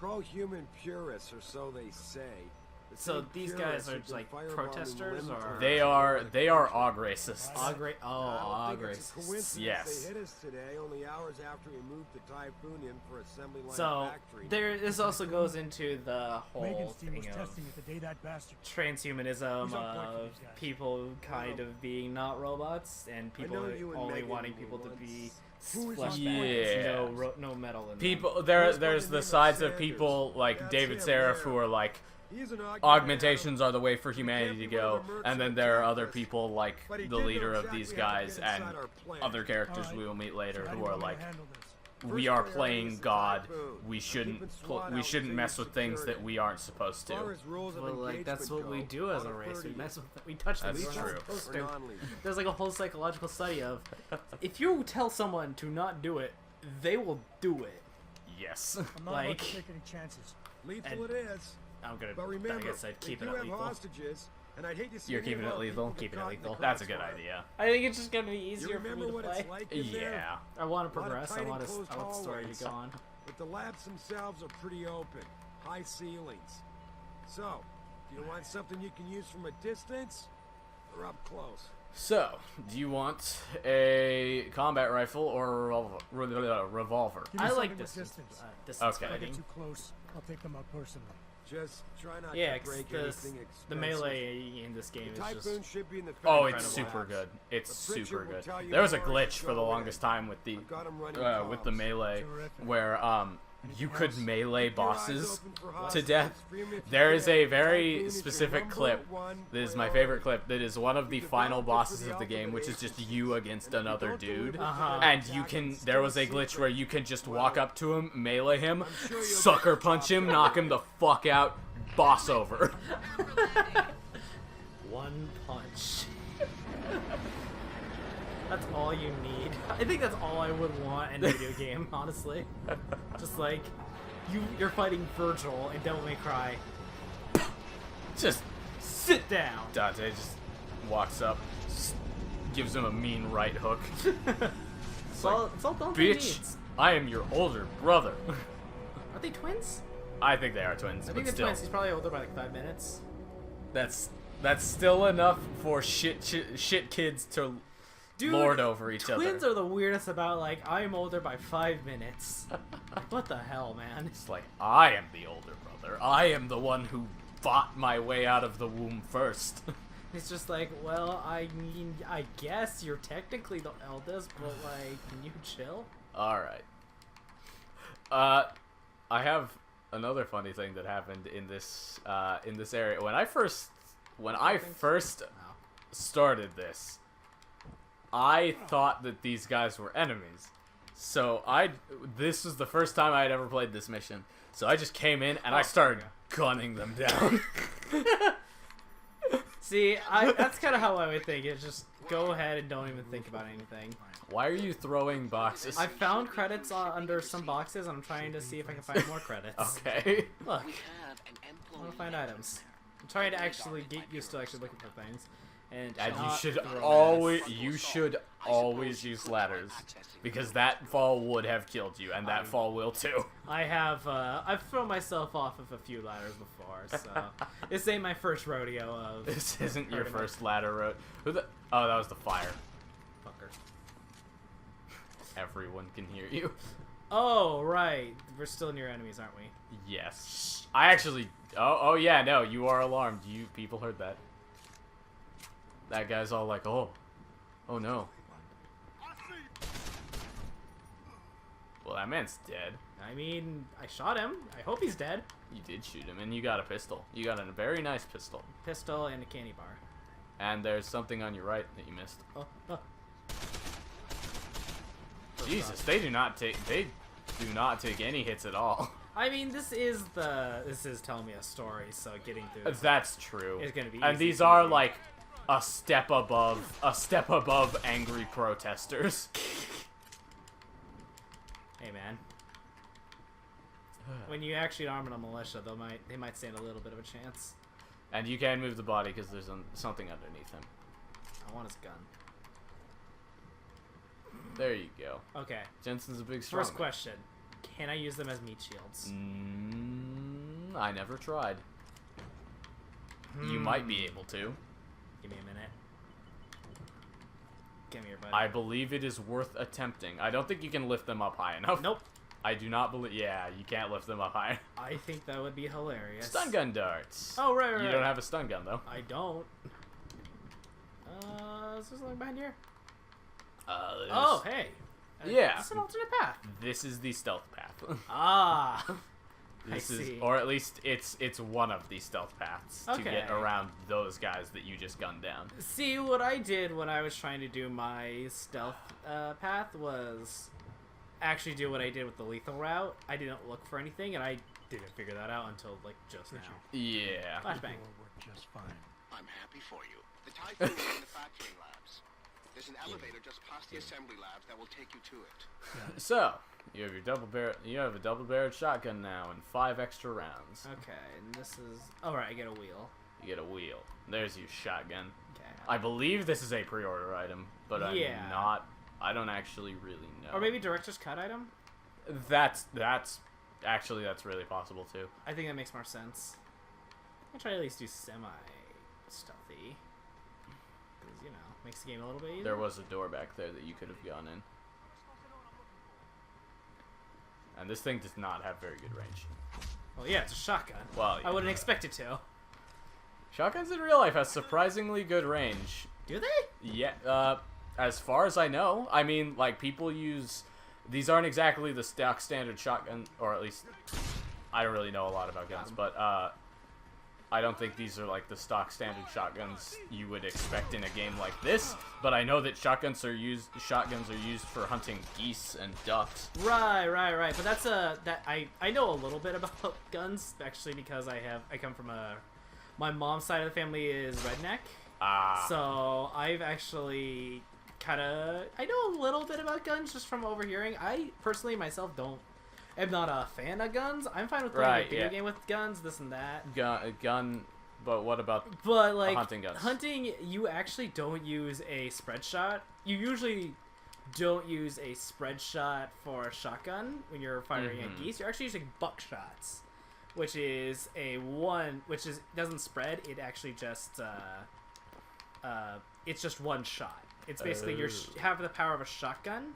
pro-human purists, or so they say. So these guys are like protesters, or they are AUG racists. AUG racists. Yes. They hit us today, only hours after we moved the Typhoon in for assembly line So factory. this also goes into the whole thing of testing it the day that bastard. transhumanism Who's up of for these guys? people kind of being not robots and people you and only Megan wanting were people to once. be Who is flesh on bags, no metal in People, them. there's the sides of people like David Seraph who are like, He's an augmentations are the way for humanity to go, and then there are other people like the leader of these guys and other characters we will meet later who are like, we are playing God. We shouldn't mess with things that we aren't supposed to. Well, like that's what we do as a race. We mess with, we touch things That's we're not true. supposed to. There's like a whole psychological study of if you tell someone to not do it, they will do it. Yes. I'm not Like- about to take any chances. Lethal it is. I'm gonna. But remember, I guess I'd keep they it do at have lethal. hostages, and I'd hate to see You're any keeping of it our lethal? people Keeping it caught in the lethal. That's a good crossfire. idea. I think it's just gonna be You easier for me remember to what play. it's like in there? Yeah. I want to A lot of progress. I tight want enclosed the story hallways. to go on. But the labs themselves are pretty open, high ceilings. So, do you want something you can use from a distance, or up close? So, do you want a combat rifle or a revolver? Give me I something like with distance. distance. Distance Okay. If I get fighting. too close, I'll take them out personally. Just try not Yeah, to 'cause break the anything expensive. melee in this game The is Typhoon just. should be in the Oh, third it's incredible super labs. good. It's The picture super will good. tell you There was a more glitch as you for the go longest in. time with the I've got 'em running with the comms. melee, Terrific. where you could melee Keep your eyes bosses open for to hostiles. death. Scream if you There is can. a very Typhoon is your specific number clip one that is my priority. favorite clip. That is one of the You final developed it for bosses the of the game, which is just ultimate you against And if you another don't dude. deliver Uh-huh. the And you attack, can. it's There still was a glitch secret. where you can just Well, walk up to him, melee him, I'm sure you'll sucker get punch him, chopped knock him the fuck out, boss over. One punch. That's all you need. I think that's all I would want in a video game, honestly. Just like you're fighting Virgil in Devil May Cry. Just Sit down. Dante just walks up, gives him a mean right hook. It's all Dante Bitch, needs. I am your older brother. Are they twins? I think they are twins, I but think they're still, twins. He's probably older by like 5 minutes. that's still enough for shit kids to Dude, lord over each twins other. are the weirdest about like I'm older by 5 minutes. Like, what the hell, man? It's like, I am the older brother. I am the one who fought my way out of the womb first. It's just like, well, I mean, I guess you're technically the eldest, but like, can you chill? Alright. I have another funny thing that happened in this area. When I first started this, I thought that these guys were enemies. So this was the first time I had ever played this mission. So I just came in and I started gunning them down. See, that's kind of how I would think. It's just go ahead and don't even think about anything. Why are you throwing boxes? I found credits under some boxes. I'm trying to see if I can find more credits. Okay. Look, I want to find items. I'm trying to actually get used to actually looking for things. And And not you throw should always use ladders, because that fall would have killed you, and that fall will too. I've thrown myself off of a few ladders before, so this ain't my first rodeo of. This isn't your hurting my first ladder road. Oh, that was the fire. fucker. Everyone can hear you. Oh right, we're still near enemies, aren't we? Yes. I actually. Oh yeah, no, you are alarmed. You people heard that. That guy's all like, oh no. Well, that man's dead. I mean, I shot him. I hope he's dead. You did shoot him, and you got a pistol. You got a very nice pistol. Pistol and a candy bar. And there's something on your right that you missed. Oh. Jesus, they do not take any hits at all. I mean, this is telling me a story, so getting through this That's true. is gonna be And easy these are peasy. like a step above angry protesters. Hey man, when you actually arm a militia, they might stand a little bit of a chance. And you can move the body because there's something underneath him. I want his gun. There you go. Okay. Jensen's a big strong First man. question: can I use them as meat shields? I never tried. You might be able to. Give me a minute. Give me your buddy. I believe it is worth attempting. I don't think you can lift them up high enough. Nope. I do not believe... Yeah, you can't lift them up high. I think that would be hilarious. Stun gun darts. Oh, right. You don't have a stun gun, though. I don't. Is there something behind here? Oh, hey. Yeah. This is an alternate path. This is the stealth path. Ah. This I is, see. or at least it's one of the stealth paths to Okay. get around those guys that you just gunned down. See, what I did when I was trying to do my stealth path was actually do what I did with the lethal route. I didn't look for anything, and I didn't figure that out until, like, just now. Yeah. Flashbang. Will work just fine. I'm happy for you. The Typhoon is in the factoring labs. There's an elevator just past the assembly labs that will take you to it. So you have your a double-barreled shotgun now and 5 extra rounds. Okay, and this is... Oh, right, I get a wheel. You get a wheel. There's your shotgun. Okay. I believe this is a pre-order item, but Yeah. I'm not. I don't actually really know. Or maybe director's cut item? That's really possible too. I think that makes more sense. I'll try to at least do semi-stealthy. Because, you know, makes the game a little bit easier. There was a door back there that you could have gone in. And this thing does not have very good range. Well, yeah, it's a shotgun. Well, I wouldn't expect it to. Shotguns in real life have surprisingly good range. Do they? Yeah, as far as I know. I mean, like, people use... These aren't exactly the stock standard shotgun, or at least... I don't really know a lot about guns, but, I don't think these are, like, the stock standard shotguns you would expect in a game like this, but I know that shotguns are used for hunting geese and ducks. Right. But that's I know a little bit about guns, actually, because I come from my mom's side of the family is redneck. Ah. So I've actually I know a little bit about guns just from overhearing. I personally myself am not a fan of guns. I'm fine with playing a video game with guns, this and that. Gun, but what about like hunting guns? Hunting, you actually don't use a spread shot. You usually don't use a spread shot for a shotgun when you're firing at geese. You're actually using buckshots, which is doesn't spread. It actually just it's just one shot. It's basically you have the power of a shotgun,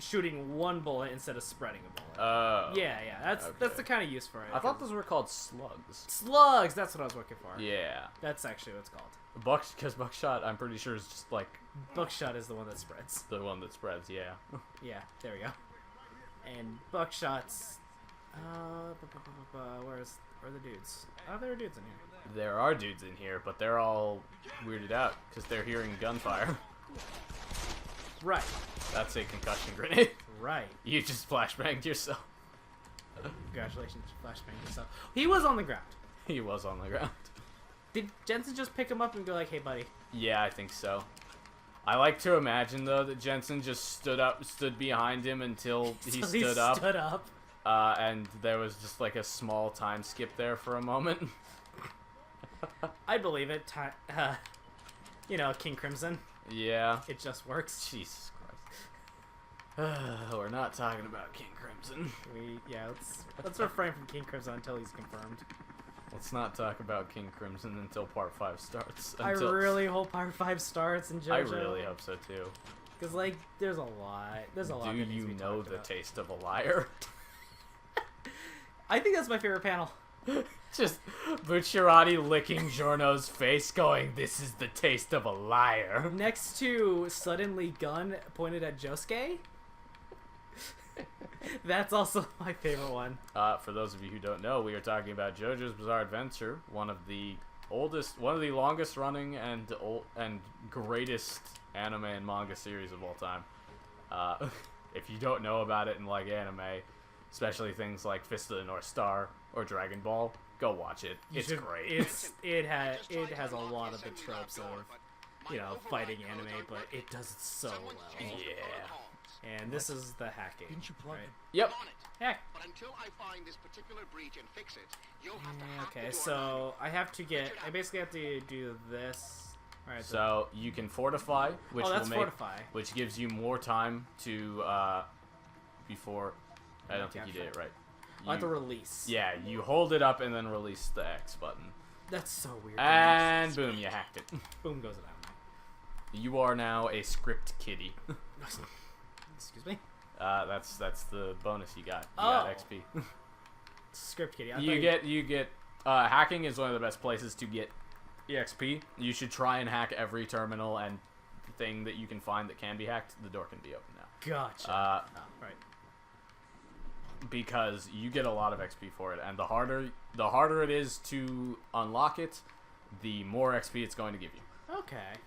shooting one bullet instead of spreading a bullet. Oh. Yeah, that's the kind of use for it. I thought those were called slugs. Slugs. That's what I was looking for. Yeah. That's actually what it's called. Because buckshot, I'm pretty sure is just like Buckshot is the one that spreads. the one that spreads. Yeah. Yeah, there we go. And buckshots. Where are the dudes? Oh, there are dudes in here. There are dudes in here, but they're all weirded out because they're hearing gunfire. Right. That's a concussion grenade. Right. You just flashbanged yourself. Congratulations, flashbang yourself. He was on the ground. He was on the ground. Did Jensen just pick him up and go like, "Hey, buddy"? Yeah, I think so. I like to imagine though that Jensen just stood behind him until he So stood up. Stood up. And there was just like a small time skip there for a moment. I believe it. You know, King Crimson. Yeah. It just works. Jesus Christ. We're not talking about King Crimson. Let's refrain from King Crimson until he's confirmed. Let's not talk about King Crimson until Part 5 starts. I really hope Part 5 starts in JoJo. I really hope so too. Because, like, there's a lot. There's a lot. Do that needs you to be know talked the about. taste of a liar? I think that's my favorite panel. Just Bucciarati licking Giorno's face going, "This is the taste of a liar." Next to suddenly gun pointed at Josuke. That's also my favorite one. For those of you who don't know, we are talking about JoJo's Bizarre Adventure, one of the longest running and greatest anime and manga series of all time. If you don't know about it and like anime, especially things like Fist of the North Star or Dragon Ball, go watch it. It's great. It has a lot of the tropes of, you know, fighting anime, but it does it so well. Yeah. And this is the hacking. Didn't you plug right? Yep. Heck. But until I find this particular breach and fix it, you'll have to hack Okay, the door so I basically have to do this. All right. So you can fortify, which that's will make, fortify. which gives you more time to before. I don't think you did it right. I have to release. Yeah, you hold it up and then release the X button. That's so weird. And boom, you hacked it. Boom goes it out. You are now a script kitty. Excuse me? That's the bonus you got. You got XP. Script kitty. You get hacking is one of the best places to get EXP. You should try and hack every terminal and thing that you can find that can be hacked. The door can be open now. Gotcha. Right. Because you get a lot of XP for it, and the harder it is to unlock it, the more XP it's going to give you. Okay.